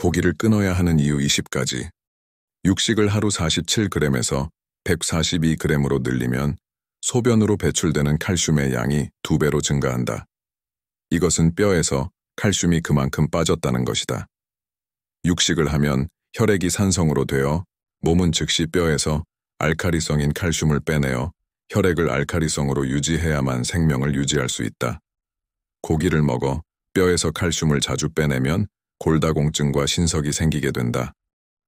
고기를 끊어야 하는 이유 20가지. 육식을 하루 47g에서 142g으로 늘리면 소변으로 배출되는 칼슘의 양이 2배로 증가한다. 이것은 뼈에서 칼슘이 그만큼 빠졌다는 것이다. 육식을 하면 혈액이 산성으로 되어 몸은 즉시 뼈에서 알카리성인 칼슘을 빼내어 혈액을 알카리성으로 유지해야만 생명을 유지할 수 있다. 고기를 먹어 뼈에서 칼슘을 자주 빼내면 골다공증과 신석이 생기게 된다.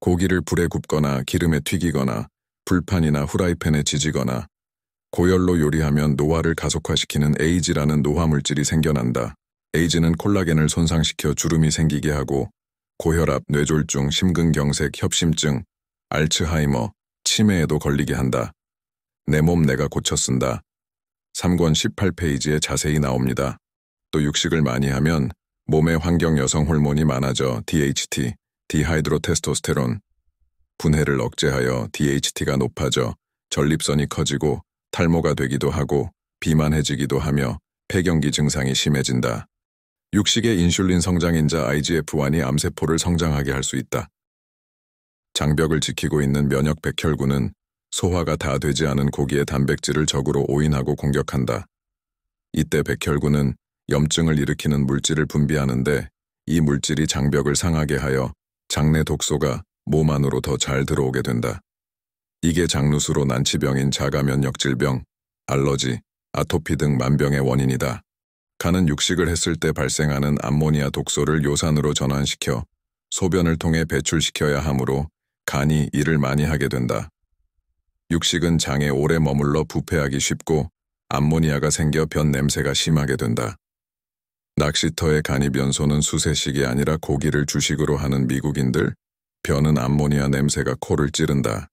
고기를 불에 굽거나 기름에 튀기거나 불판이나 후라이팬에 지지거나 고열로 요리하면 노화를 가속화시키는 에이지라는 노화 물질이 생겨난다. 에이지는 콜라겐을 손상시켜 주름이 생기게 하고 고혈압, 뇌졸중, 심근경색, 협심증, 알츠하이머, 치매에도 걸리게 한다. 내 몸 내가 고쳐 쓴다. 3권 18페이지에 자세히 나옵니다. 또 육식을 많이 하면 몸의 환경 여성 호르몬이 많아져 DHT, 디하이드로테스토스테론, 분해를 억제하여 DHT가 높아져 전립선이 커지고 탈모가 되기도 하고 비만해지기도 하며 폐경기 증상이 심해진다. 육식의 인슐린 성장인자 IGF-1이 암세포를 성장하게 할 수 있다. 장벽을 지키고 있는 면역 백혈구는 소화가 다 되지 않은 고기의 단백질을 적으로 오인하고 공격한다. 이때 백혈구는 염증을 일으키는 물질을 분비하는데 이 물질이 장벽을 상하게 하여 장내 독소가 몸 안으로 더 잘 들어오게 된다. 이게 장누수로 난치병인 자가면역질병, 알러지, 아토피 등 만병의 원인이다. 간은 육식을 했을 때 발생하는 암모니아 독소를 요산으로 전환시켜 소변을 통해 배출시켜야 하므로 간이 일을 많이 하게 된다. 육식은 장에 오래 머물러 부패하기 쉽고 암모니아가 생겨 변 냄새가 심하게 된다. 낚시터의 간이 변소는 수세식이 아니라 고기를 주식으로 하는 미국인들, 변은 암모니아 냄새가 코를 찌른다.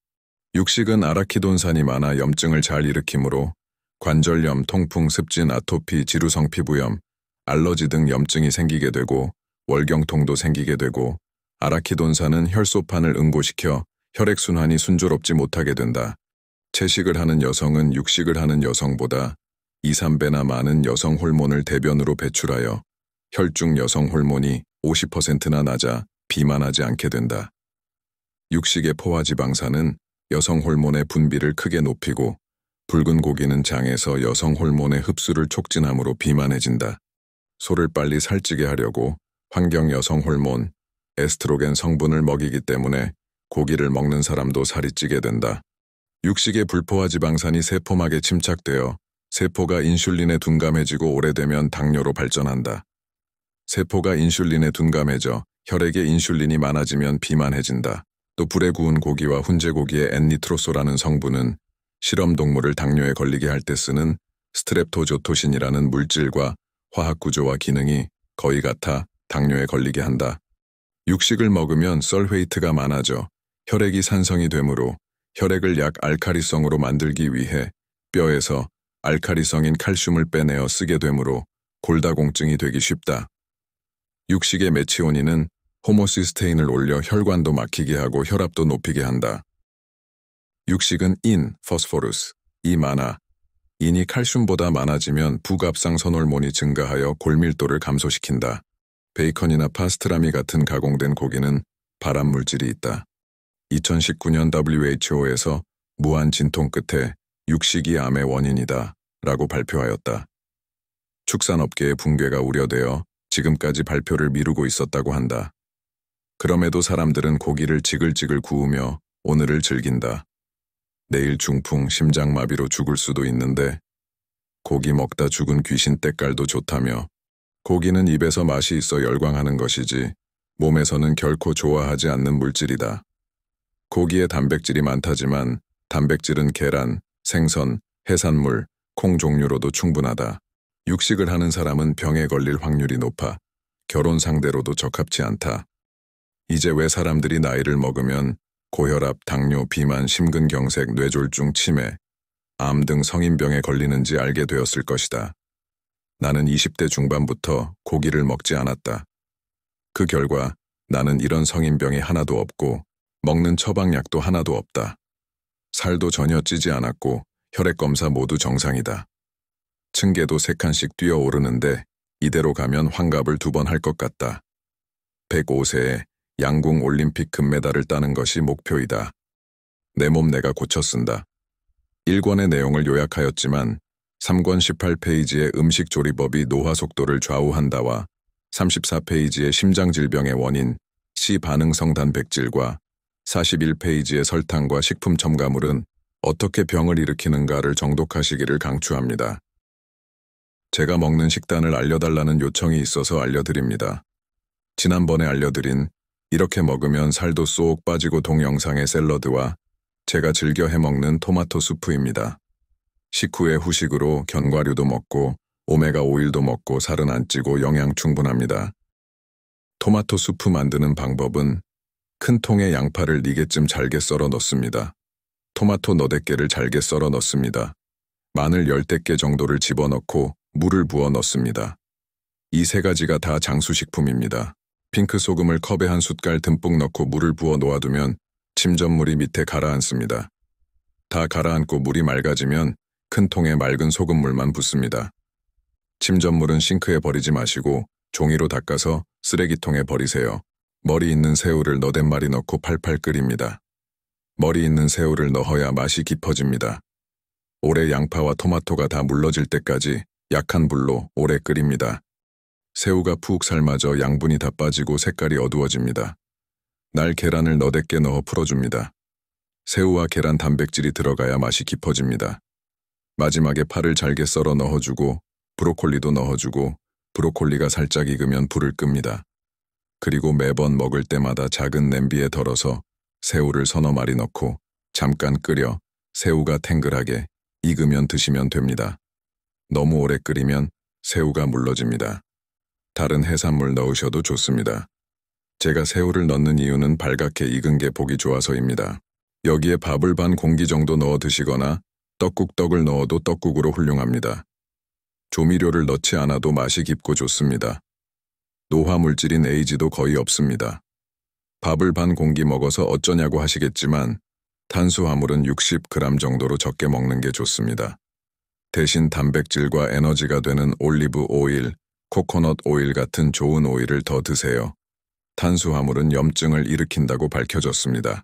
육식은 아라키돈산이 많아 염증을 잘 일으키므로 관절염, 통풍, 습진, 아토피, 지루성 피부염, 알러지 등 염증이 생기게 되고 월경통도 생기게 되고 아라키돈산은 혈소판을 응고시켜 혈액순환이 순조롭지 못하게 된다. 채식을 하는 여성은 육식을 하는 여성보다 2, 3배나 많은 여성 호르몬을 대변으로 배출하여 혈중 여성 호르몬이 50%나 낮아 비만하지 않게 된다. 육식의 포화지방산은 여성 호르몬의 분비를 크게 높이고 붉은 고기는 장에서 여성 호르몬의 흡수를 촉진하므로 비만해진다. 소를 빨리 살찌게 하려고 환경 여성 호르몬, 에스트로겐 성분을 먹이기 때문에 고기를 먹는 사람도 살이 찌게 된다. 육식의 불포화지방산이 세포막에 침착되어 세포가 인슐린에 둔감해지고 오래되면 당뇨로 발전한다. 세포가 인슐린에 둔감해져 혈액에 인슐린이 많아지면 비만해진다. 또 불에 구운 고기와 훈제고기의 N니트로소라는 성분은 실험동물을 당뇨에 걸리게 할 때 쓰는 스트렙토조토신이라는 물질과 화학구조와 기능이 거의 같아 당뇨에 걸리게 한다. 육식을 먹으면 썰웨이트가 많아져 혈액이 산성이 되므로 혈액을 약 알카리성으로 만들기 위해 뼈에서 알카리성인 칼슘을 빼내어 쓰게 되므로 골다공증이 되기 쉽다. 육식의 메치오닌은 호모시스테인을 올려 혈관도 막히게 하고 혈압도 높이게 한다. 육식은 인, 포스포루스이 많아 인이 칼슘보다 많아지면 부갑상선 호르몬이 증가하여 골밀도를 감소시킨다. 베이컨이나 파스트라미 같은 가공된 고기는 발암물질이 있다. 2019년 WHO에서 무한 진통 끝에 육식이 암의 원인이다 라고 발표하였다. 축산업계의 붕괴가 우려되어 지금까지 발표를 미루고 있었다고 한다. 그럼에도 사람들은 고기를 지글지글 구우며 오늘을 즐긴다. 내일 중풍, 심장마비로 죽을 수도 있는데 고기 먹다 죽은 귀신 때깔도 좋다며 고기는 입에서 맛이 있어 열광하는 것이지 몸에서는 결코 좋아하지 않는 물질이다. 고기에 단백질이 많다지만 단백질은 계란, 생선, 해산물, 콩 종류로도 충분하다. 육식을 하는 사람은 병에 걸릴 확률이 높아 결혼 상대로도 적합치 않다. 이제 왜 사람들이 나이를 먹으면 고혈압, 당뇨, 비만, 심근경색, 뇌졸중, 치매, 암 등 성인병에 걸리는지 알게 되었을 것이다. 나는 20대 중반부터 고기를 먹지 않았다. 그 결과 나는 이런 성인병이 하나도 없고 먹는 처방약도 하나도 없다. 살도 전혀 찌지 않았고 혈액검사 모두 정상이다. 층계도 3칸씩 뛰어오르는데 이대로 가면 환갑을 2번 할 것 같다. 105세에 양궁 올림픽 금메달을 따는 것이 목표이다. 내 몸 내가 고쳐 쓴다. 1권의 내용을 요약하였지만 3권 18페이지의 음식 조리법이 노화 속도를 좌우한다와 34페이지의 심장질병의 원인, C 반응성 단백질과 41페이지의 설탕과 식품 첨가물은 어떻게 병을 일으키는가를 정독하시기를 강추합니다. 제가 먹는 식단을 알려달라는 요청이 있어서 알려드립니다. 지난번에 알려드린 이렇게 먹으면 살도 쏙 빠지고 동영상의 샐러드와 제가 즐겨 해먹는 토마토 수프입니다. 식후에 후식으로 견과류도 먹고 오메가 오일도 먹고 살은 안 찌고 영양 충분합니다. 토마토 수프 만드는 방법은 큰 통에 양파를 4개쯤 잘게 썰어 넣습니다. 토마토 너댓 개를 잘게 썰어 넣습니다. 마늘 10대 개 정도를 집어넣고 물을 부어 넣습니다. 이 3가지가 다 장수식품입니다. 핑크 소금을 컵에 한 숟갈 듬뿍 넣고 물을 부어 놓아두면 침전물이 밑에 가라앉습니다. 다 가라앉고 물이 맑아지면 큰 통에 맑은 소금물만 붓습니다. 침전물은 싱크에 버리지 마시고 종이로 닦아서 쓰레기통에 버리세요. 머리 있는 새우를 너댓 마리 넣고 팔팔 끓입니다. 머리 있는 새우를 넣어야 맛이 깊어집니다. 오래 양파와 토마토가 다 물러질 때까지 약한 불로 오래 끓입니다. 새우가 푹 삶아져 양분이 다 빠지고 색깔이 어두워집니다. 날 계란을 너댓 개 넣어 풀어줍니다. 새우와 계란 단백질이 들어가야 맛이 깊어집니다. 마지막에 파를 잘게 썰어 넣어주고 브로콜리도 넣어주고 브로콜리가 살짝 익으면 불을 끕니다. 그리고 매번 먹을 때마다 작은 냄비에 덜어서 새우를 서너 마리 넣고 잠깐 끓여 새우가 탱글하게 익으면 드시면 됩니다. 너무 오래 끓이면 새우가 물러집니다. 다른 해산물 넣으셔도 좋습니다. 제가 새우를 넣는 이유는 발갛게 익은 게 보기 좋아서입니다. 여기에 밥을 반 공기 정도 넣어 드시거나 떡국떡을 넣어도 떡국으로 훌륭합니다. 조미료를 넣지 않아도 맛이 깊고 좋습니다. 노화 물질인 에이지도 거의 없습니다. 밥을 반 공기 먹어서 어쩌냐고 하시겠지만 탄수화물은 60g 정도로 적게 먹는 게 좋습니다. 대신 단백질과 에너지가 되는 올리브 오일, 코코넛 오일 같은 좋은 오일을 더 드세요. 탄수화물은 염증을 일으킨다고 밝혀졌습니다.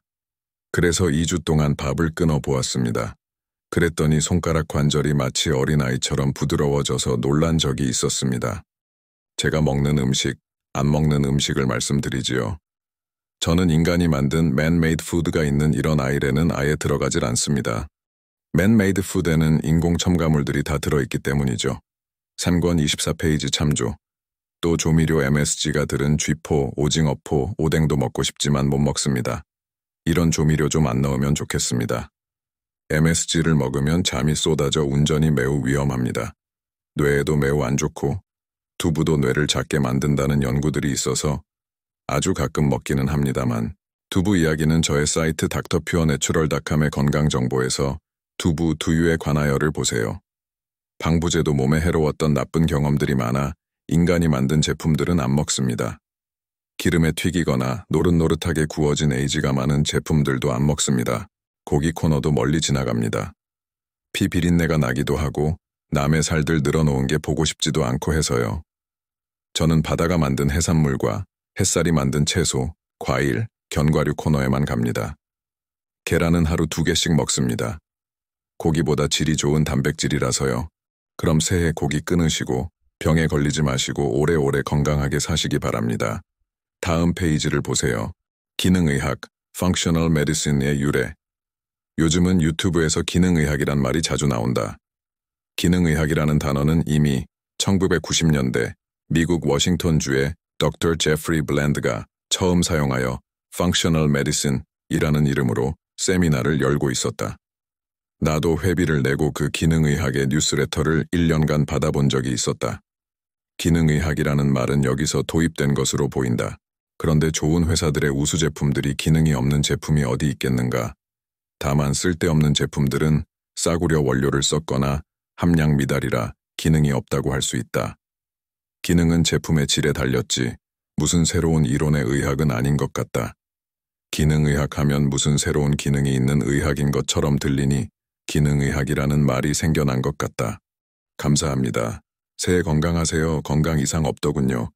그래서 2주 동안 밥을 끊어 보았습니다. 그랬더니 손가락 관절이 마치 어린아이처럼 부드러워져서 놀란 적이 있었습니다. 제가 먹는 음식, 안 먹는 음식을 말씀드리지요. 저는 인간이 만든 man-made food가 있는 이런 아일에는 아예 들어가질 않습니다. man-made food에는 인공 첨가물들이 다 들어있기 때문이죠. 3권 24페이지 참조. 또 조미료 MSG가 들은 쥐포, 오징어포, 오뎅도 먹고 싶지만 못 먹습니다. 이런 조미료 좀 안 넣으면 좋겠습니다. MSG를 먹으면 잠이 쏟아져 운전이 매우 위험합니다. 뇌에도 매우 안 좋고 두부도 뇌를 작게 만든다는 연구들이 있어서 아주 가끔 먹기는 합니다만 두부 이야기는 저의 사이트 닥터퓨어내추럴닷컴의 건강정보에서 두부, 두유에 관하여를 보세요. 방부제도 몸에 해로웠던 나쁜 경험들이 많아 인간이 만든 제품들은 안 먹습니다. 기름에 튀기거나 노릇노릇하게 구워진 에이지가 많은 제품들도 안 먹습니다. 고기 코너도 멀리 지나갑니다. 피 비린내가 나기도 하고 남의 살들 늘어놓은 게 보고 싶지도 않고 해서요. 저는 바다가 만든 해산물과 햇살이 만든 채소, 과일, 견과류 코너에만 갑니다. 계란은 하루 2개씩 먹습니다. 고기보다 질이 좋은 단백질이라서요. 그럼 새해 고기 끊으시고 병에 걸리지 마시고 오래오래 건강하게 사시기 바랍니다. 다음 페이지를 보세요. 기능의학, Functional Medicine의 유래. 요즘은 유튜브에서 기능의학이란 말이 자주 나온다. 기능의학이라는 단어는 이미 1990년대 미국 워싱턴주의 Dr. 제프리 블랜드가 처음 사용하여 Functional Medicine 이라는 이름으로 세미나를 열고 있었다. 나도 회비를 내고 그 기능의학의 뉴스레터를 1년간 받아본 적이 있었다. 기능의학이라는 말은 여기서 도입된 것으로 보인다. 그런데 좋은 회사들의 우수 제품들이 기능이 없는 제품이 어디 있겠는가? 다만 쓸데없는 제품들은 싸구려 원료를 썼거나 함량 미달이라 기능이 없다고 할 수 있다. 기능은 제품의 질에 달렸지 무슨 새로운 이론의 의학은 아닌 것 같다. 기능의학 하면 무슨 새로운 기능이 있는 의학인 것처럼 들리니 기능의학이라는 말이 생겨난 것 같다. 감사합니다. 새해 건강하세요. 건강 이상 없더군요.